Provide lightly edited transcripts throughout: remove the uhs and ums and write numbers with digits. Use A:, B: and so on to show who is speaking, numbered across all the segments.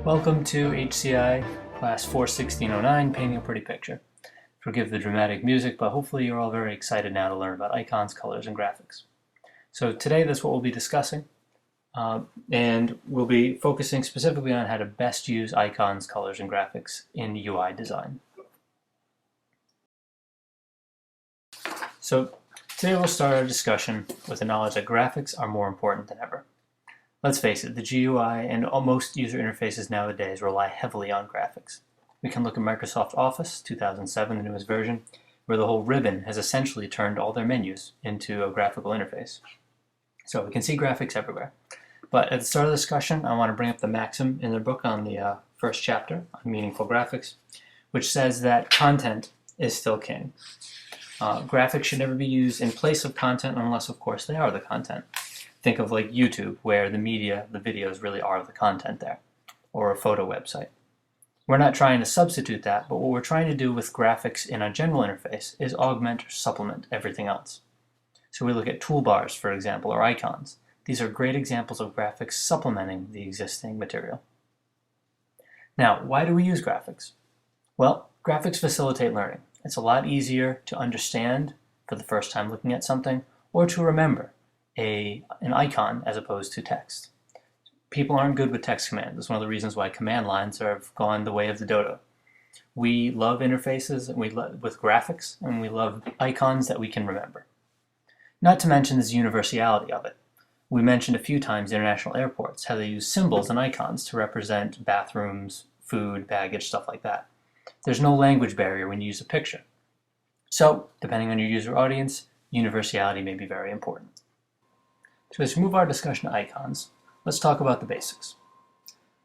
A: Welcome to HCI Class 41609, Painting a Pretty Picture. Forgive the dramatic music, but hopefully you're all very excited now to learn about icons, colors, and graphics. So today that's what we'll be discussing, and we'll be focusing specifically on how to best use icons, colors, and graphics in UI design. So today we'll start our discussion with the knowledge that graphics are more important than ever. Let's face it, the GUI and most user interfaces nowadays rely heavily on graphics. We can look at Microsoft Office 2007, the newest version, where the whole ribbon has essentially turned all their menus into a graphical interface. So we can see graphics everywhere. But at the start of the discussion, I want to bring up the maxim in their book on the first chapter on meaningful graphics, which says that content is still king. Graphics should never be used in place of content unless, of course, they are the content. Think of like YouTube, where the media, the videos really are the content there, or a photo website. We're not trying to substitute that, but what we're trying to do with graphics in a general interface is augment or supplement everything else. So we look at toolbars, for example, or icons. These are great examples of graphics supplementing the existing material. Now, why do we use graphics? Well, graphics facilitate learning. It's a lot easier to understand for the first time looking at something, or to remember an icon as opposed to text. People aren't good with text commands. That's one of the reasons why command lines have gone the way of the dodo. We love interfaces and with graphics, and we love icons that we can remember. Not to mention the universality of it. We mentioned a few times international airports, how they use symbols and icons to represent bathrooms, food, baggage, stuff like that. There's no language barrier when you use a picture. So, depending on your user audience, universality may be very important. So as we move our discussion to icons, let's talk about the basics.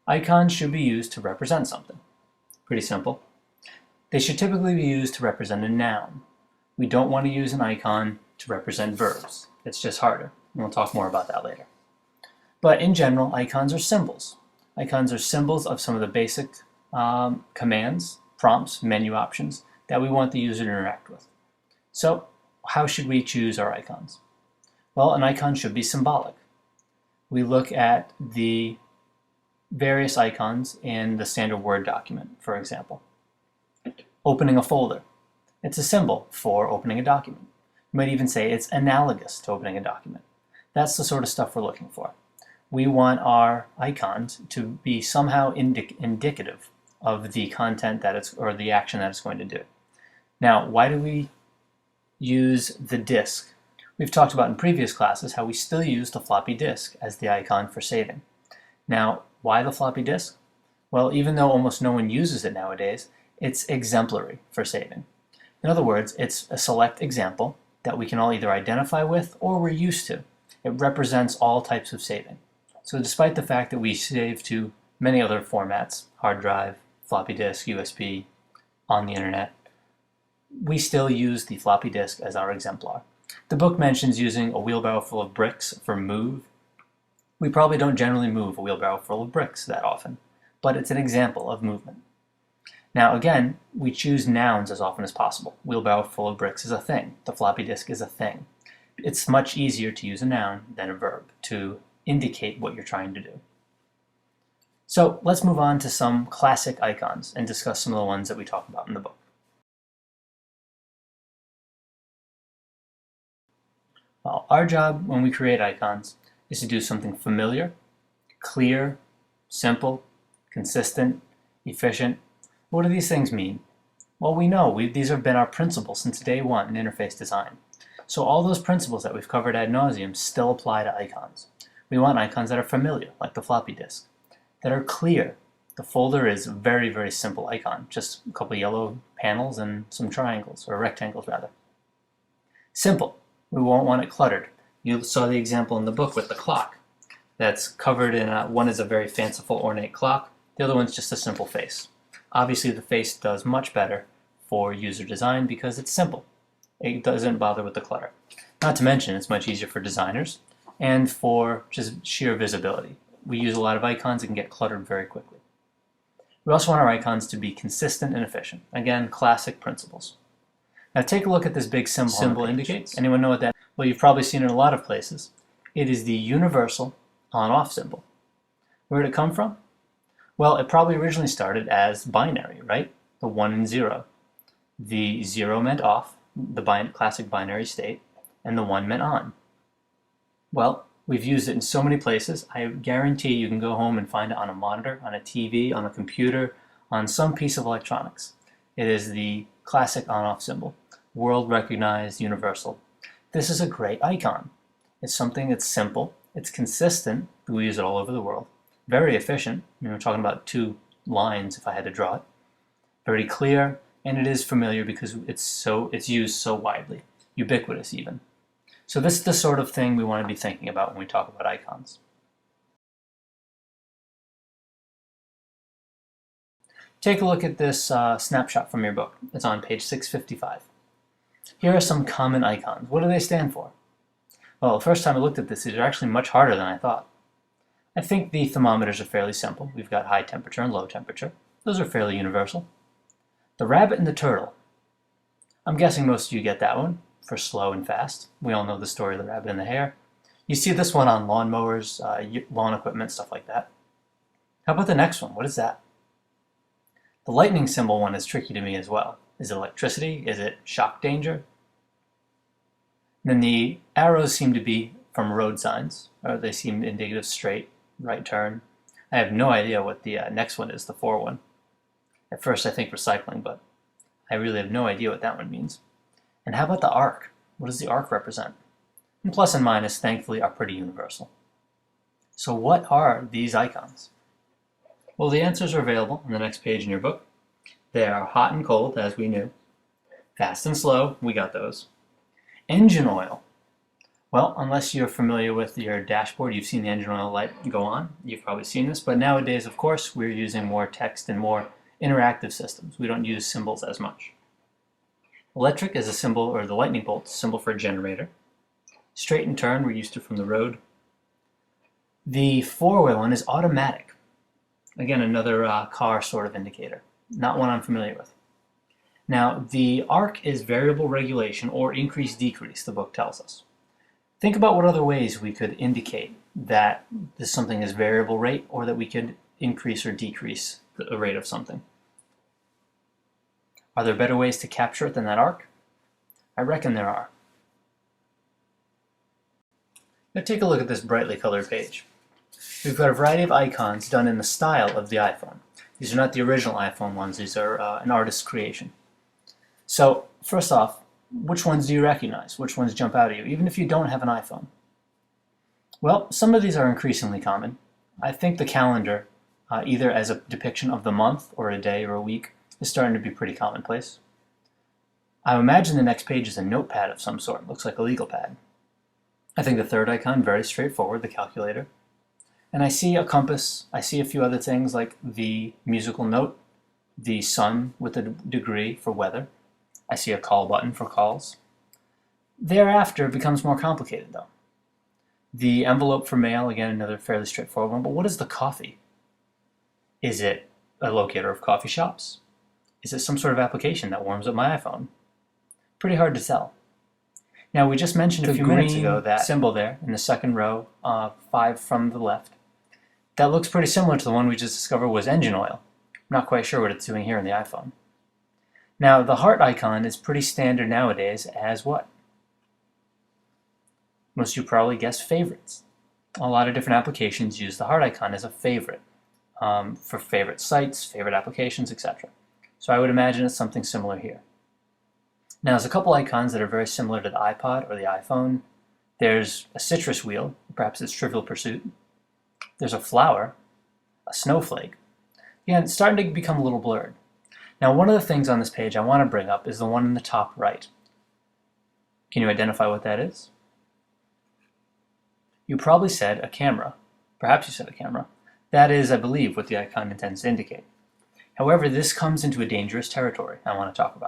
A: Icons should be used to represent something. Pretty simple. They should typically be used to represent a noun. We don't want to use an icon to represent verbs. It's just harder. And we'll talk more about that later. But in general, icons are symbols. Icons are symbols of some of the basic commands, prompts, menu options that we want the user to interact with. So how should we choose our icons? Well, an icon should be symbolic. We look at the various icons in the standard Word document, for example. Opening a folder. It's a symbol for opening a document. You might even say it's analogous to opening a document. That's the sort of stuff we're looking for. We want our icons to be somehow indicative of the content that it's, or the action that it's going to do. Now, why do we use the disk? We've talked about in previous classes how we still use the floppy disk as the icon for saving. Now, why the floppy disk? Well, even though almost no one uses it nowadays, it's exemplary for saving. In other words, it's a select example that we can all either identify with or we're used to. It represents all types of saving. So despite the fact that we save to many other formats, hard drive, floppy disk, USB, on the internet, we still use the floppy disk as our exemplar. The book mentions using a wheelbarrow full of bricks for move. We probably don't generally move a wheelbarrow full of bricks that often, but it's an example of movement. Now again, we choose nouns as often as possible. Wheelbarrow full of bricks is a thing. The floppy disk is a thing. It's much easier to use a noun than a verb to indicate what you're trying to do. So let's move on to some classic icons and discuss some of the ones that we talk about in the book. Well, our job when we create icons is to do something familiar, clear, simple, consistent, efficient. What do these things mean? Well, we know these have been our principles since day one in interface design. So all those principles that we've covered ad nauseum still apply to icons. We want icons that are familiar, like the floppy disk, that are clear. The folder is a very, very simple icon, just a couple yellow panels and some triangles, or rectangles rather. Simple. We won't want it cluttered. You saw the example in the book with the clock. That's covered in, one is a very fanciful ornate clock, the other one's just a simple face. Obviously the face does much better for user design because it's simple. It doesn't bother with the clutter. Not to mention it's much easier for designers and for just sheer visibility. We use a lot of icons that can get cluttered very quickly. We also want our icons to be consistent and efficient. Again, classic principles. Now take a look at this big symbol indicates. Anyone know what that is? Well, you've probably seen it in a lot of places. It is the universal on-off symbol. Where did it come from? Well, it probably originally started as binary, right? The 1 and 0. The 0 meant off, the classic binary state, and the 1 meant on. Well, we've used it in so many places. I guarantee you can go home and find it on a monitor, on a TV, on a computer, on some piece of electronics. It is the classic on-off symbol, world recognized, universal. This is a great icon. It's something that's simple, it's consistent, we use it all over the world, very efficient, we're talking about 2 lines if I had to draw it, very clear, and it is familiar because it's used so widely, ubiquitous even. So this is the sort of thing we want to be thinking about when we talk about icons. Take a look at this snapshot from your book. It's on page 655. Here are some common icons. What do they stand for? Well, the first time I looked at this, these are actually much harder than I thought. I think the thermometers are fairly simple. We've got high temperature and low temperature. Those are fairly universal. The rabbit and the turtle. I'm guessing most of you get that one for slow and fast. We all know the story of the rabbit and the hare. You see this one on lawnmowers, lawn equipment, stuff like that. How about the next one? What is that? The lightning symbol one is tricky to me as well. Is it electricity? Is it shock danger? Then the arrows seem to be from road signs, or they seem indicative straight, right turn. I have no idea what the next one is, the 4 one. At first I think recycling, but I really have no idea what that one means. And how about the arc? What does the arc represent? And plus and minus, thankfully, are pretty universal. So what are these icons? Well, the answers are available on the next page in your book. They are hot and cold, as we knew. Fast and slow, we got those. Engine oil. Well, unless you're familiar with your dashboard, you've seen the engine oil light go on. You've probably seen this, but nowadays, of course, we're using more text and more interactive systems. We don't use symbols as much. Electric is a symbol, or the lightning bolt, symbol for a generator. Straight and turn, we're used to from the road. The 4-way one is automatic. Again, another car sort of indicator. Not one I'm familiar with. Now, the arc is variable regulation or increase-decrease, the book tells us. Think about what other ways we could indicate that something is variable rate or that we could increase or decrease the rate of something. Are there better ways to capture it than that arc? I reckon there are. Now take a look at this brightly colored page. We've got a variety of icons done in the style of the iPhone. These are not the original iPhone ones, these are an artist's creation. So, first off, which ones do you recognize? Which ones jump out at you, even if you don't have an iPhone? Well, some of these are increasingly common. I think the calendar, either as a depiction of the month or a day or a week, is starting to be pretty commonplace. I imagine the next page is a notepad of some sort. It looks like a legal pad. I think the third icon, very straightforward, the calculator. And I see a compass. I see a few other things like the musical note, the sun with a degree for weather. I see a call button for calls. Thereafter, it becomes more complicated, though. The envelope for mail, again, another fairly straightforward one. But what is the coffee? Is it a locator of coffee shops? Is it some sort of application that warms up my iPhone? Pretty hard to tell. Now, we just mentioned a few minutes ago that symbol there in the second row, 5 from the left. That looks pretty similar to the one we just discovered was engine oil. I'm not quite sure what it's doing here in the iPhone. Now, the heart icon is pretty standard nowadays as what? Most of you probably guessed favorites. A lot of different applications use the heart icon as a favorite for favorite sites, favorite applications, etc. So I would imagine it's something similar here. Now, there's a couple icons that are very similar to the iPod or the iPhone. There's a citrus wheel, perhaps it's Trivial Pursuit. There's a flower, a snowflake. Again, it's starting to become a little blurred. Now, one of the things on this page I want to bring up is the one in the top right. Can you identify what that is? You probably said a camera. Perhaps you said a camera. That is, I believe, what the icon intends to indicate. However, this comes into a dangerous territory I want to talk about.